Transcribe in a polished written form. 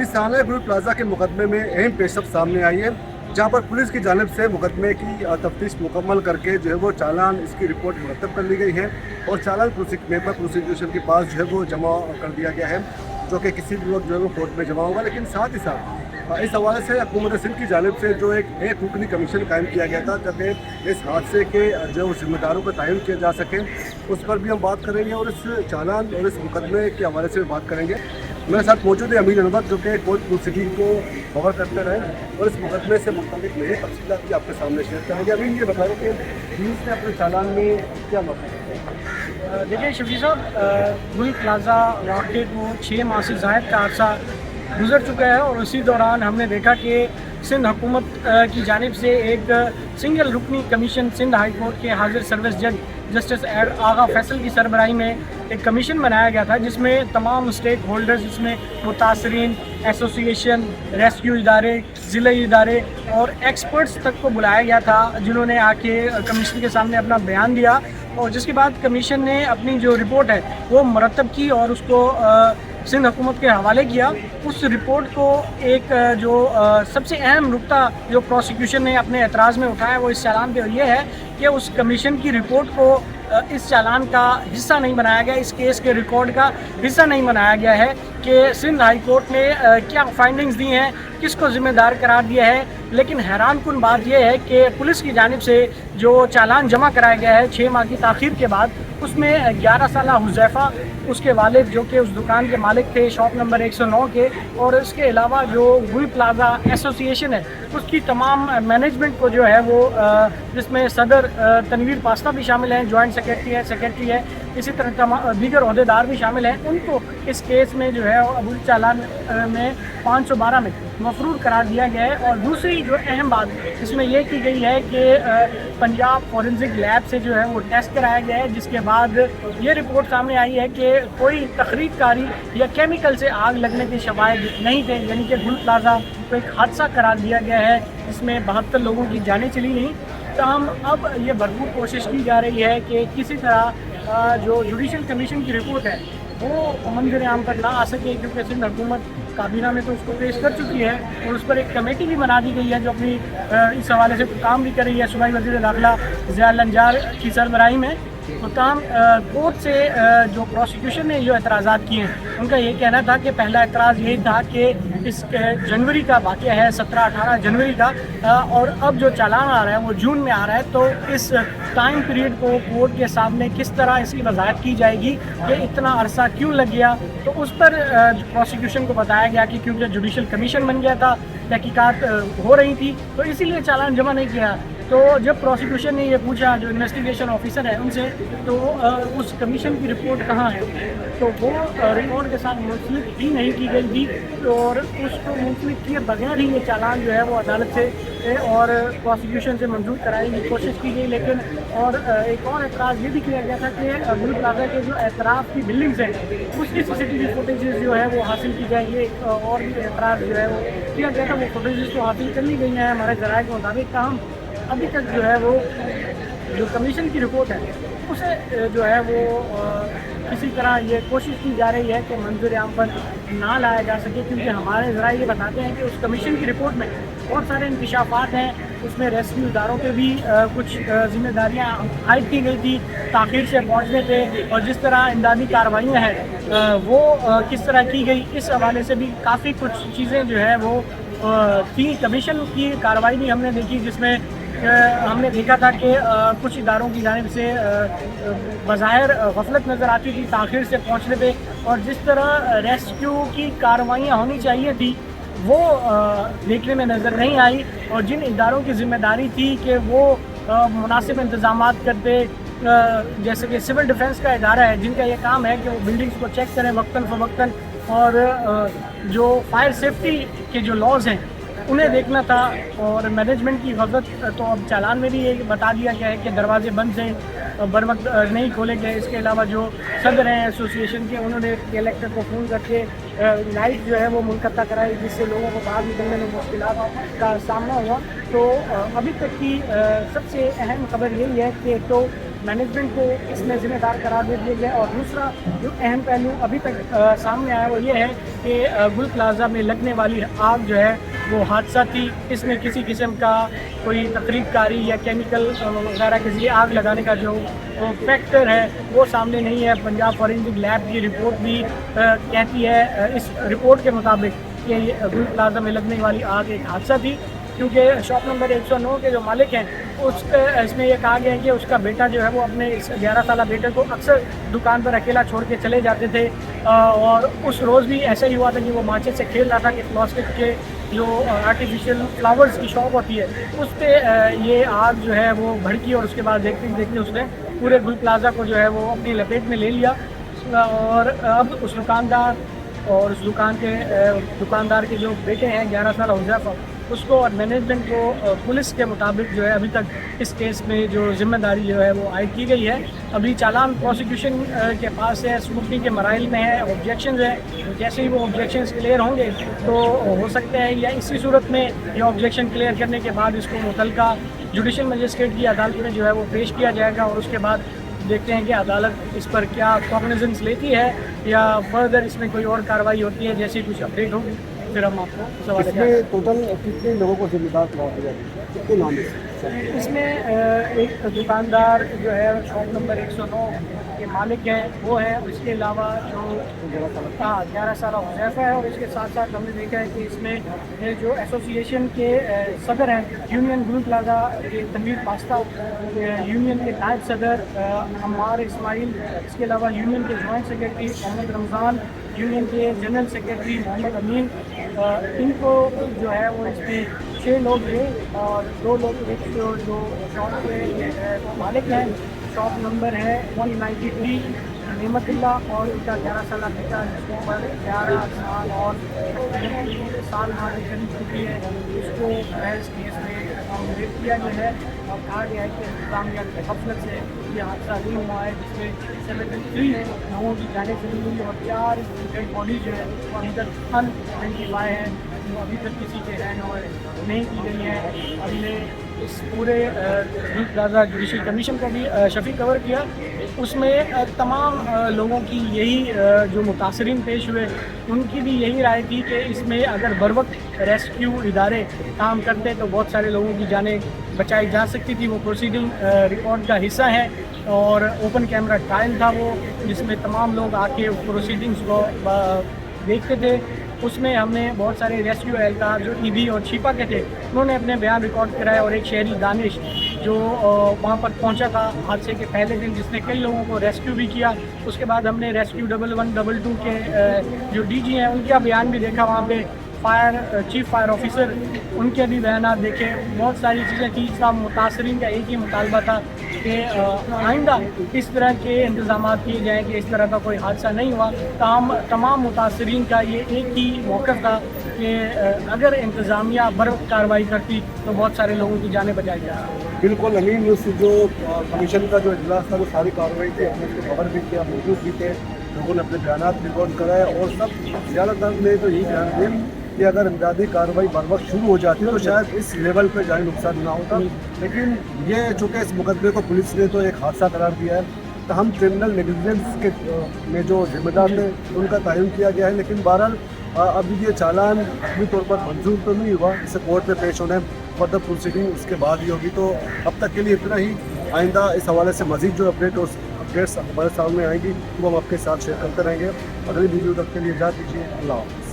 जी साना गुरु plaza के मुकदमे में अहम पेशरफ सामने आई है, जहां पर पुलिस की जानिब से मुकदमे की तफ्तीश मुकम्मल करके जो है वो चालान इसकी रिपोर्ट मुरतब कर ली गई है और चालान पेपर प्रोसिक्यूशन के पास जो है वो जमा कर दिया गया है, जो कि किसी भी वक्त जो है वो कोर्ट में जमा होगा। लेकिन साथ ही साथ इस हवाले से हुकूमत सिंध की जानिब से जो एक रुकनी कमीशन कायम किया गया था ताकि इस हादसे के जो जिम्मेदारों का तयन किया जा सके, उस पर भी हम बात करेंगे और इस चालान और इस मुकदमे के हवाले से भी बात करेंगे। मेरे साथ मौजूद है अमीन अनवर, जो कि कोर्ट प्रोसीडिंग को कवर करते रहे और इस मुकदमे से मुताबिक नई तफसीलात भी आपके सामने शेयर करेंगे। अमीन, ये बताएं कि पुलिस ने अपने चालान में क्या मतलब? देखिए शफी साहब, गुल प्लाजा वाक़े को 6 माह से ज़ायद का अरसा गुजर चुका है और उसी दौरान हमने देखा कि सिंध हुकूमत की जानिब से एक सिंगल रुकनी कमीशन सिंध हाई कोर्ट के हाजिर सर्विस जज जस्टिस आगा फैसल की सरबराही में एक कमीशन बनाया गया था, जिसमें तमाम स्टेक होल्डर्स, जिसमें मुतासरीन, एसोसिएशन, रेस्क्यू इदारे, ज़िले इदारे और एक्सपर्ट्स तक को बुलाया गया था, जिन्होंने आके कमीशन के सामने अपना बयान दिया और जिसके बाद कमीशन ने अपनी जो रिपोर्ट है वो मुरतब की और उसको सिंध हुकूमत के हवाले किया। उस रिपोर्ट को एक जो सबसे अहम नुक्ता जो प्रोसिक्यूशन ने अपने एतराज़ में उठाया वो इस चालान पे ये है कि उस कमीशन की रिपोर्ट को इस चालान का हिस्सा नहीं बनाया गया, इस केस के रिकॉर्ड का हिस्सा नहीं बनाया गया है कि सिंध हाई कोर्ट ने क्या फाइंडिंग्स दी हैं, किसको ज़िम्मेदार करार दिया है। लेकिन हैरान कुन बात यह है कि पुलिस की जानिब से जो चालान जमा कराया गया है 6 माह की ताख़ीर के बाद, उसमें 11 साला हुज़ैफ़ा, उसके वालिद जो कि उस दुकान के मालिक थे शॉप नंबर 109 के, और इसके अलावा जो गुल प्लाजा एसोसिएशन है उसकी तमाम मैनेजमेंट को जो है वो जिसमें सदर तनवीर पास्ता भी शामिल हैं, जॉइंट सेक्रेटरी है, इसी तरह दीगर अहदेदार भी शामिल हैं, उनको इस केस में जो है अबुल चालान में 512 में मफरूर करार दिया गया है। और दूसरी जो अहम बात इसमें यह की गई है कि पंजाब फॉरेंसिक लैब से जो है वो टेस्ट कराया गया है, जिसके बाद ये रिपोर्ट सामने आई है कि कोई तखरीबकारी या केमिकल से आग लगने के शवाहिद नहीं थे, यानी कि गुल प्लाजा को एक हादसा करार दिया गया है जिसमें 72 लोगों की जानें चली नहीं। तमाम अब ये भरपूर कोशिश की जा रही है कि किसी तरह जो जुडिशल कमीशन की रिपोर्ट है वो मंजर आम पर ना आ सके, क्योंकि सिंध हुकूमत काबीना में तो उसको पेश कर चुकी है और उस पर एक कमेटी भी बना दी गई है जो अपनी इस हवाले से काम भी कर रही है सूबाई वज़ीर दाखिला ज़िया लंजार की सरबराही में। तो तमाम कोर्ट से जो प्रोसिक्यूशन ने जो एतराज़ात किए हैं उनका ये कहना था कि पहला एतराज़ यही था कि इस जनवरी का वाक़या है, 17-18 जनवरी का, और अब जो चालान आ रहा है वो जून में आ रहा है, तो इस टाइम पीरियड को कोर्ट के सामने किस तरह इसकी वजाहत की जाएगी कि इतना अरसा क्यों लग गया। तो उस पर प्रोसिक्यूशन को बताया गया कि क्योंकि जुडिशल कमीशन बन गया था, तहकीकात हो रही थी, तो इसीलिए चालान जमा नहीं किया। तो जब प्रोसिक्यूशन ने ये पूछा जो इन्वेस्टिगेशन ऑफिसर है उनसे, तो उस कमीशन की रिपोर्ट कहाँ है, तो वो रिपोर्ट के साथ मुंसलिक ही नहीं की गई थी और उसको मुंसलिक किए बगैर ही ये चालान जो है वो अदालत से और प्रोसिक्यूशन से मंजूर कराने की कोशिश की गई। लेकिन और एक और एतराज़ ये भी किया गया था कि गुल प्लाजा के जो एतराफ़ की बिल्डिंग्स हैं उसकी CCTV फुटेजेस जो है वो हासिल की जाएगी, और भी एतराज़ जो है वो किया गया था। वो फुटेजेस तो हासिल कर ली गई हैं हमारे ज़राए के मुताबिक, काम अभी तक जो है वो जो कमीशन की रिपोर्ट है उसे जो है वो किसी तरह ये कोशिश की जा रही है कि मंजूर आम पर ना लाया जा सके, क्योंकि हमारे ज़रा ये बताते हैं कि उस कमीशन की रिपोर्ट में बहुत सारे इंकशाफात हैं, उसमें रेस्क्यू इदारों पे भी कुछ जिम्मेदारियाँ आयद की गई थी ताख़ीर से पहुँचने पे, और जिस तरह इमदादी कार्रवाइयाँ हैं वो किस तरह की गई, इस हवाले से भी काफ़ी कुछ चीज़ें जो है वो थी। कमीशन की कार्रवाई भी हमने देखी, जिसमें हमने देखा था कि कुछ इदारों की जानिब से बज़ाहिर गफलत नज़र आती थी ताख़ीर से पहुँचने पे, और जिस तरह रेस्क्यू की कार्रवाइयाँ होनी चाहिए थी वो देखने में नज़र नहीं आई, और जिन इदारों की ज़िम्मेदारी थी कि वो मुनासिब इंतज़ामात करते, जैसे कि सिविल डिफेंस का इदारा है जिनका ये काम है कि वो बिल्डिंग्स को चेक करें वक्तन फ़वक्तन, और जो फायर सेफ्टी के जो लॉज हैं उन्हें देखना था, और मैनेजमेंट की गलत। तो अब चालान में भी ये बता दिया गया है कि दरवाजे बंद से बर वक्त नहीं खोले गए। इसके अलावा जो सदर हैं एसोसिएशन के, उन्होंने कलेक्टर को फ़ोन करके लाइट जो है वो मुनक़ता कराई, जिससे लोगों को बाहर निकलने में मुश्किलात का सामना हुआ। तो अभी तक की सबसे अहम खबर यही है कि तो مینجمنٹ کو اس میں ذمہ دار قرار دے دیا گیا. اور دوسرا جو اہم پہلو ابھی تک سامنے آیا وہ یہ ہے کہ گل پلازا میں لگنے والی آگ جو ہے وہ حادثاتی، اس میں کسی قسم کا کوئی تقریب کاری یا کیمیکل وغیرہ کے ذریعے آگ لگانے کا جو فیکٹر ہے وہ سامنے نہیں ہے. پنجاب فورینسک لیب کی رپورٹ بھی کہتی ہے اس رپورٹ کے مطابق کہ گل پلازا میں لگنے والی آگ ایک حادثہ تھی، کیونکہ شاپ نمبر 109 کے جو مالک ہیں اس میں یہ کہا گیا ہے کہ اس کا بیٹا جو ہے وہ اپنے اس 11 سالہ بیٹے کو اکثر دکان پر اکیلا چھوڑ کے چلے جاتے تھے، اور اس روز بھی ایسا ہی ہوا تھا کہ وہ ماچس سے کھیل رہا تھا کہ پلاسٹک کے جو آرٹیفیشیل فلاورز کی شاپ ہوتی ہے اس پہ یہ آگ جو ہے وہ بھڑکی، اور اس کے بعد دیکھتے دیکھتے اس نے پورے گل پلازا کو جو ہے وہ اپنی لپیٹ میں لے لیا. اور اب اس دکاندار اور اس دکاندار کے جو بیٹے ہیں 11 سالہ حذیفہ، اس کو اور مینجمنٹ کو پولیس کے مطابق جو ہے ابھی تک اس کیس میں جو ذمہ داری جو ہے وہ عائد کی گئی ہے. ابھی چالان پروسیکیوشن کے پاس ہے، اسکروٹنی کے مراحل میں ہے، آبجیکشنز ہیں. جیسے ہی وہ آبجیکشنز کلیئر ہوں گے تو ہو سکتا ہے یا اسی صورت میں یہ آبجیکشن کلیئر کرنے کے بعد اس کو متعلقہ جوڈیشل مجسٹریٹ کی عدالت میں جو ہے وہ پیش کیا جائے گا، اور اس کے بعد دیکھتے ہیں کہ عدالت اس پر کیا کاگنیزنس لیتی ہے یا فردر اس میں کوئی اور کارروائی ہوتی ہے. جیسی کچھ اپڈیٹ ہوگی پھر ہم آپ کو سوال اس میں ٹوٹل کتنے لوگوں کو ذمہ دار قرار دیا گیا، کتنے نام ہیں؟ اس میں ایک دکاندار جو ہے شاپ نمبر 109 کے مالک ہیں وہ ہے، اور اس کے علاوہ جو 11 سالہ حذیفہ ہے، اور اس کے ساتھ ساتھ ہم نے دیکھا ہے کہ اس میں جو ایسوسیشن کے صدر ہیں یونین گل پلازا کے تنویر پاستہ، یونین کے نائب صدر عمار اسماعیل، اس کے علاوہ یونین کے جوائنٹ سیکرٹری محمد رمضان، یونین کے جنرل سیکرٹری محمد امین، ان کو جو ہے وہ اس میں 6 لوگ تھے، اور 2 لوگ ایک جو شاپ کے مالک ہیں، شاپ نمبر ہے 193 نعمت اللہ، اور ان کا 11 سالہ بیٹا جس کے اوپر 11 سال اور 3 سال ہمارے قریب چکی ہے، اس کو بحث کیس میں ریپ کیا گیا ہے. اور کہا گیا ہے کہ انتظامیہ کی غفلت سے یہ حادثہ نہیں ہوا ہے، جس میں 73 لوگوں کی جانیں چلی گئی اور 4 ڈیڈ باڈی جو ہے وہ ابھی تک انآئیڈینٹیفائی ہیں، وہ ابھی تک کسی کے رہن نہیں کی گئی ہیں. ہم نے اس پورے گل پلازا جوڈیشل کمیشن کو بھی شفیع کور کیا. اس میں تمام لوگوں کی یہی جو متاثرین پیش ہوئے ان کی بھی یہی رائے تھی کہ اس میں اگر بروقت ریسکیو ادارے کام کرتے تو بہت سارے لوگوں کی جانیں بچائی جا سکتی تھی. وہ پروسیڈنگ ریکارڈ کا حصہ ہے، اور اوپن کیمرہ ٹرائل تھا وہ، جس میں تمام لوگ آ کے پروسیڈنگس کو دیکھتے تھے. اس میں ہم نے بہت سارے ریسکیو اہلکار جو ای بی اور چھیپا کے تھے انہوں نے اپنے بیان ریکارڈ کرائے، اور ایک شہری دانش جو وہاں پر پہنچا تھا حادثے کے پہلے دن، جس نے کئی لوگوں کو ریسکیو بھی کیا. اس کے بعد ہم نے ریسکیو 1122 کے جو ڈی جی ہیں ان کا بیان بھی دیکھا، وہاں پہ چیف فائر آفیسر ان کے بھی بیانات دیکھے. بہت ساری چیزیں تھیں. اس کا متاثرین کا ایک ہی مطالبہ تھا کہ آئندہ اس طرح کے انتظامات کیے جائیں کہ اس طرح کا کوئی حادثہ نہیں ہوا. تمام متاثرین کا یہ ایک ہی موقف تھا کہ اگر انتظامیہ بروقت کارروائی کرتی تو بہت سارے لوگوں کی جانیں بچائی جائیں. بالکل امین، اس جو کمیشن کا جو اجلاس تھا وہ ساری کارروائی تھی، ہم نے اس کو خبر بھی کیا، موجود بھی تھے، لوگوں نے اپنے بیانات ریکارڈ کرائے، اور سب زیادہ تر نے تو یہی بیان دیا کہ اگر امدادی کارروائی بر وقت شروع ہو جاتی تو شاید اس لیول پہ جانی نقصان نہ ہوتا. لیکن یہ چونکہ اس مقدمے کو پولیس نے تو ایک حادثہ قرار دیا ہے، تو ہم کرمنل نیگلیجنس کے میں جو ذمہ دار تھے ان کا تعین کیا گیا ہے. لیکن بہرحال ابھی یہ چالان حتمی طور پر منظور تو نہیں ہوا، اسے کورٹ میں پیش ہونا ہے، فردر پروسیڈنگ اس کے بعد ہی ہوگی. تو اب تک کے لیے اتنا ہی. آئندہ اس حوالے سے مزید جو اپڈیٹس ہمارے سامنے آئیں گی وہ ہم آپ کے ساتھ شیئر کرتے رہیں گے. اگلی ویڈیو تک کے لیے اجازت دیجیے. اللہ حافظ.